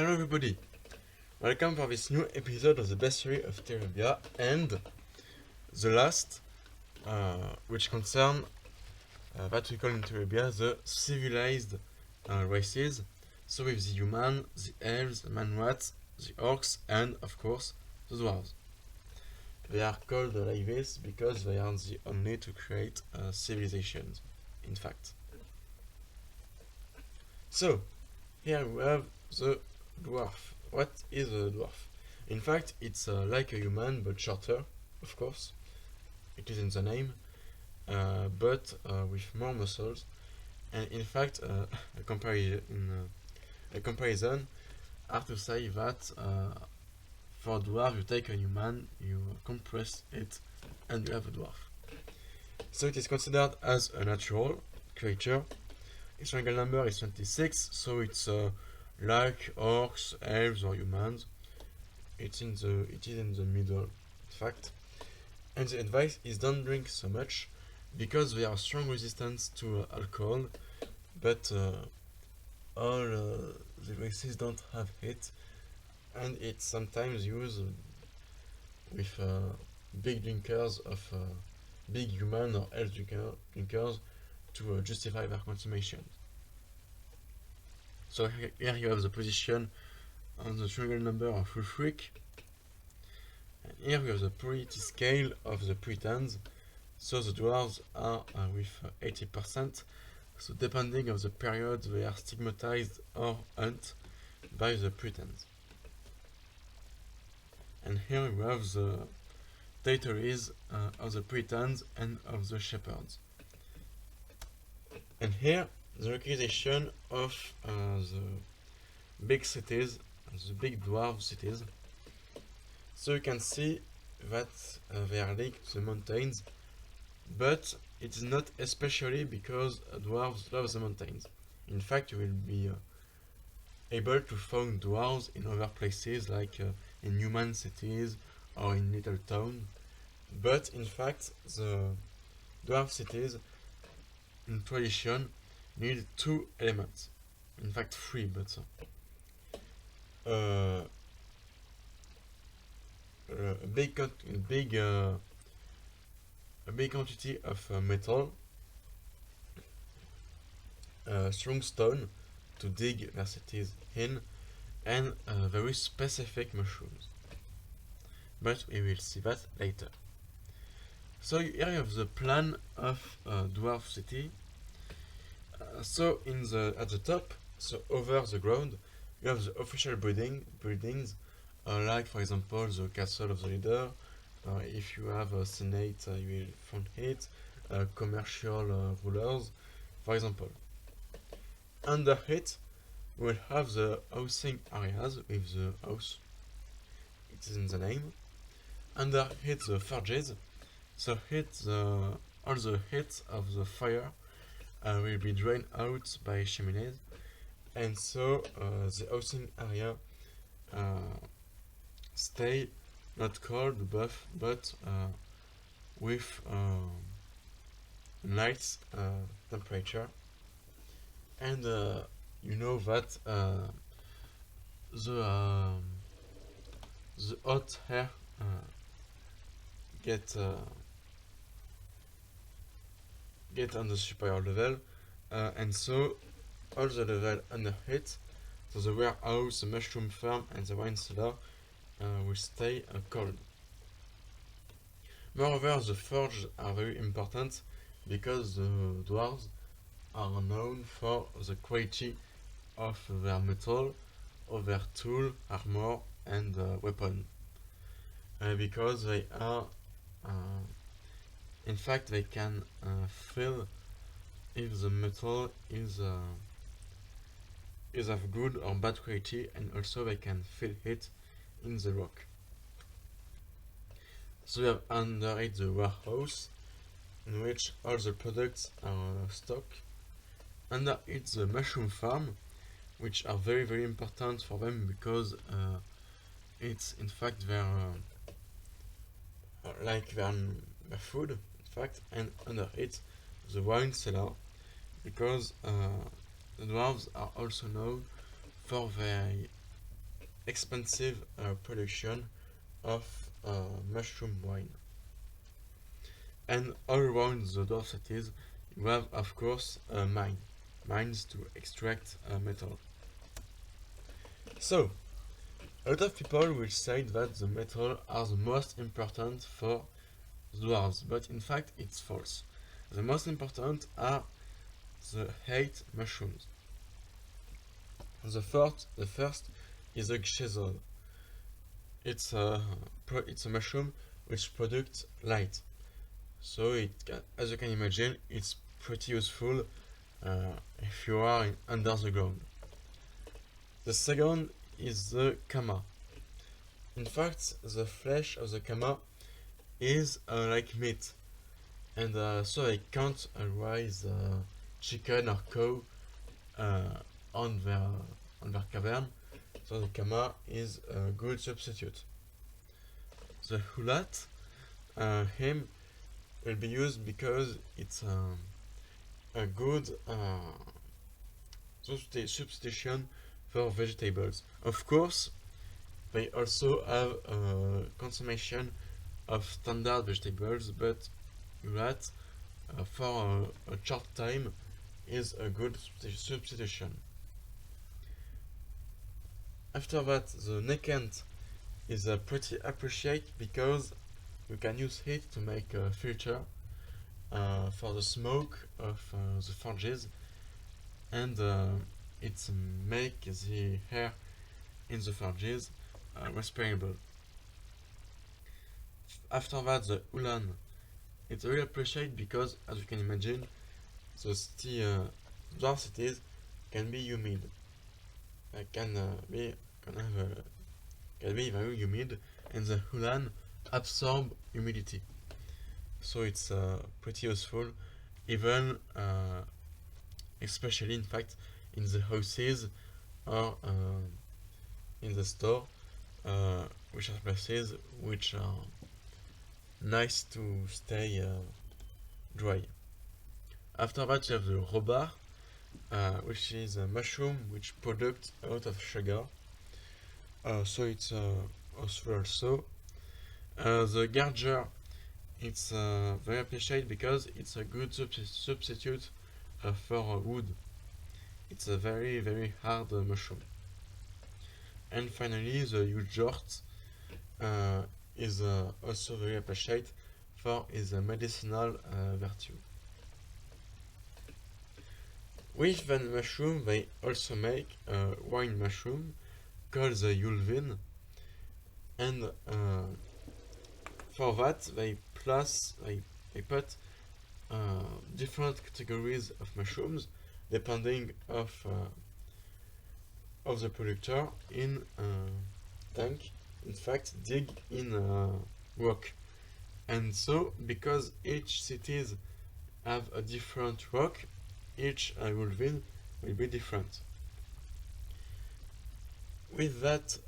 Hello everybody, welcome for this new episode of the Bestiary of Terebia and the last, which concern what we call in Terebia the civilized races, so with the human, the elves, the man-rats, the orcs and of course the dwarves. They are called like this because they are the only to create civilizations, in fact. So, here we have the dwarf. What is a dwarf? In fact, it's like a human but shorter, of course. It is in the name, but with more muscles. And in fact, a comparison, I have to say that for a dwarf, you take a human, you compress it, and you have a dwarf. So it is considered as a natural creature. Its triangle number is 26, so it's like orcs, elves, or humans. It is in the middle, in fact. And the advice is don't drink so much, because they are strong resistance to alcohol, but all the races don't have it, and it's sometimes used with big drinkers of big human or elf drinkers to justify their consummation. So here you have the position on the triangle number of Ulfric. And here we have the pretty scale of the Puritans. So the dwarves are with 80%. So depending on the period, they are stigmatized or hunt by the Puritans. And here we have the territories of the Puritans and of the Shepherds. And here the localization of the big cities, the big dwarf cities. So you can see that they are linked to the mountains, but it is not especially because dwarves love the mountains. In fact, you will be able to find dwarves in other places, like in human cities or in little towns. But in fact, the dwarf cities in tradition need two elements. In fact, three, but a big quantity of metal, strong stone to dig their cities in, and very specific mushrooms. But we will see that later. So here you have the plan of dwarf city. So at the top, so over the ground, you have the official buildings, like for example the castle of the leader. If you have a senate, you will find it. Commercial rulers, for example. Under it, we will have the housing areas with the house. It is in the name. Under it, the forges. So all the heat of the fire will be drained out by chimneys, and so the housing area stay not cold but with nice temperature. And you know that the hot air get on the superior level, and so all the level under it, so the warehouse, the mushroom farm and the wine cellar will stay cold. Moreover, the forges are very important because the dwarves are known for the quality of their metal, of their tool, armor and weapon, because they are in fact they can feel if the metal is of good or bad quality, and also they can feel it in the rock. So we have under it the warehouse, in which all the products are stocked. Under it the mushroom farm, which are very important for them because it's in fact their food, in fact. And under it the wine cellar, because the dwarves are also known for their expensive production of mushroom wine. And all around the Dwarf cities, you have, of course, mines to extract metal. So, a lot of people will say that the metal are the most important for the dwarves, but in fact it's false. The most important are the 8 mushrooms. The first is a gshezol. It's a mushroom which produces light. So as you can imagine, it's pretty useful if you are under the ground. The second is the kama. In fact, the flesh of the kama is like meat, and so I can't raise chicken or cow uh, on their cavern. So the kama is a good substitute. The hulat, him will be used because it's a good substitution for vegetables. Of course, they also have consumption of standard vegetables, but that for a short time is a good substitution. After that, the nekent is pretty appreciated because you can use it to make a filter for the smoke of the forges, and it makes the air in the forges respirable. After that, the ulan, it's very appreciated because, as you can imagine, the dwarf cities can be humid. Can be very humid, and the ulan absorb humidity. So it's pretty useful, even especially in fact in the houses or in the store, which are places which are nice to stay dry. After that, you have the robar, which is a mushroom which produces a lot of sugar. So it's useful also. The garger, it's very appreciated because it's a good substitute for wood. It's a very very hard mushroom. And finally, the ujort is also very appreciated for its medicinal virtue. With the mushroom, they also make a wine mushroom called the Yulvin, and for that they put different categories of mushrooms depending of the producer in tank. In fact, dig in rock, and so because each cities have a different rock, each Yulvin will be different. With that,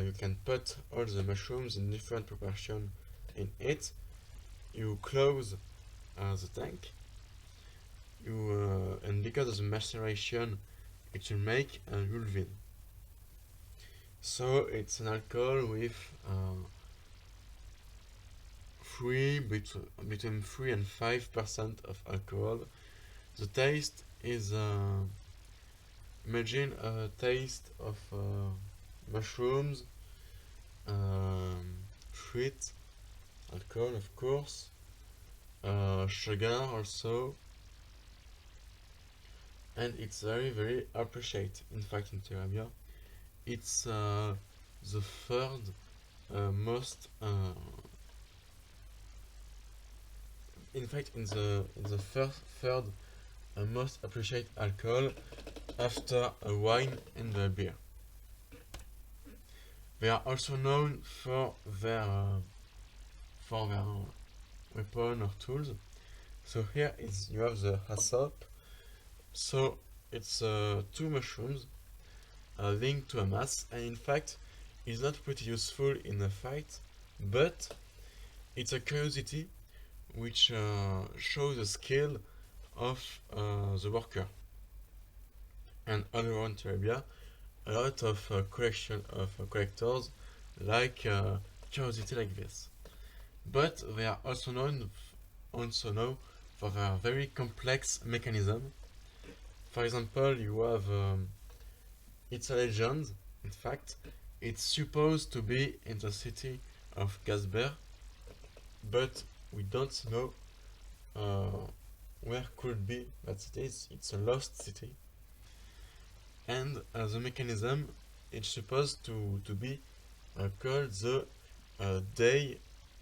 you can put all the mushrooms in different proportion in it. You close the tank. And because of the maceration, it will make a Yulvin. So it's an alcohol with between 3 and 5% of alcohol. The taste is imagine a taste of mushrooms, fruit, alcohol of course, sugar also, and it's very very appreciated. In fact, in Terebia, it's the third most. In fact, in the third most appreciated alcohol after wine and beer. They are also known for their weapon or tools. So here you have the hasop. So it's 2 mushrooms linked to a mass, and in fact it's not pretty useful in a fight, but it's a curiosity which shows the skill of the worker. And all around Terebia a lot of collection of collectors like curiosity like this. But they are also known for their very complex mechanism. For example, you have it's a legend. In fact, it's supposed to be in the city of Gasber, but we don't know uh, where could be that city. It's a lost city, and the mechanism it's supposed to be called the day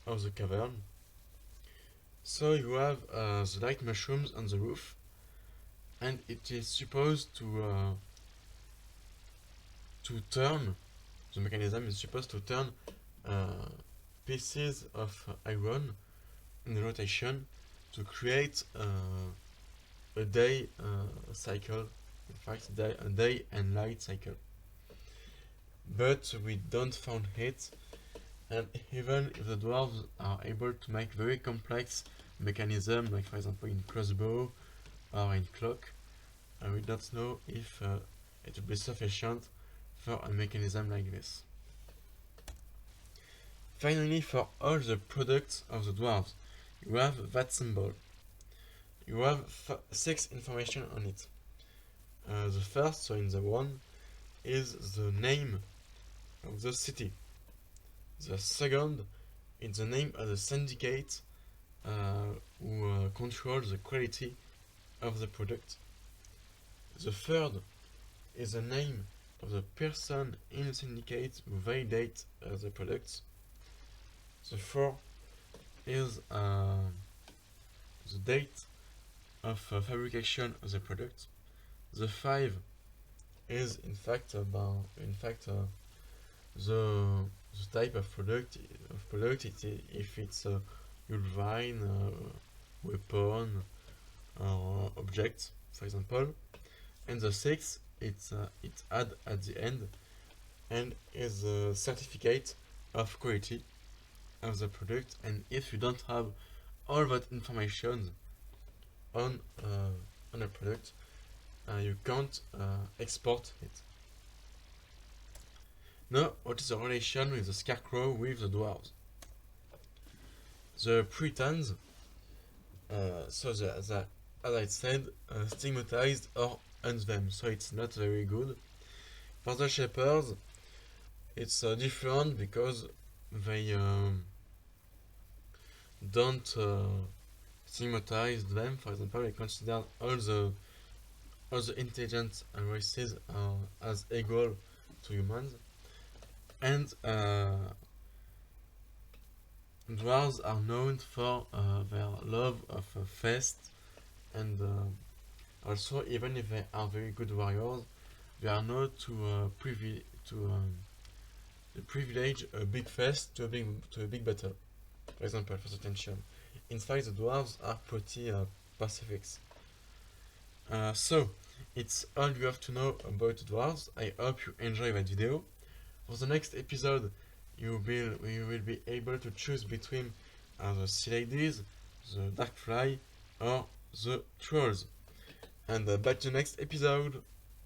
of the cavern. So you have the light mushrooms on the roof, and it is supposed to turn. The mechanism is supposed to turn uh, pieces of iron in rotation to create a day cycle. In fact, a day and light cycle. But we don't find it, and even if the dwarves are able to make very complex mechanism, like for example in crossbow or in clock, we don't know if it will be sufficient for a mechanism like this. Finally, for all the products of the dwarves, you have that symbol. You have 6 information on it. The first, so in the one, is the name of the city. The second is the name of the syndicate who controls the quality of the product. The third is the name of the person in the syndicate who validates the products. The fourth is the date of fabrication of the product. The 5 is in fact the type of product if it's a urine, weapon, or object, for example. And the 6 it's add at the end and is a certificate of quality of the product. And if you don't have all that information on a product, you can't export it. Now, what is the relation with the scarecrow with the dwarves? The Puritans, as I said, stigmatized or hunt them, so it's not very good. For the shepherds, it's different because they don't stigmatize them. For example, they consider all the intelligent races as equal to humans. And dwarves are known for their love of fest, and also, even if they are very good warriors, they are known to privilege a big fest to a big battle. For example, for the tension. In fact, the dwarves are pretty pacifics. So, it's all you have to know about the dwarves. I hope you enjoy that video. For the next episode, you will be able to choose between the sealadies, the darkfly, or the trolls. And back to the next episode.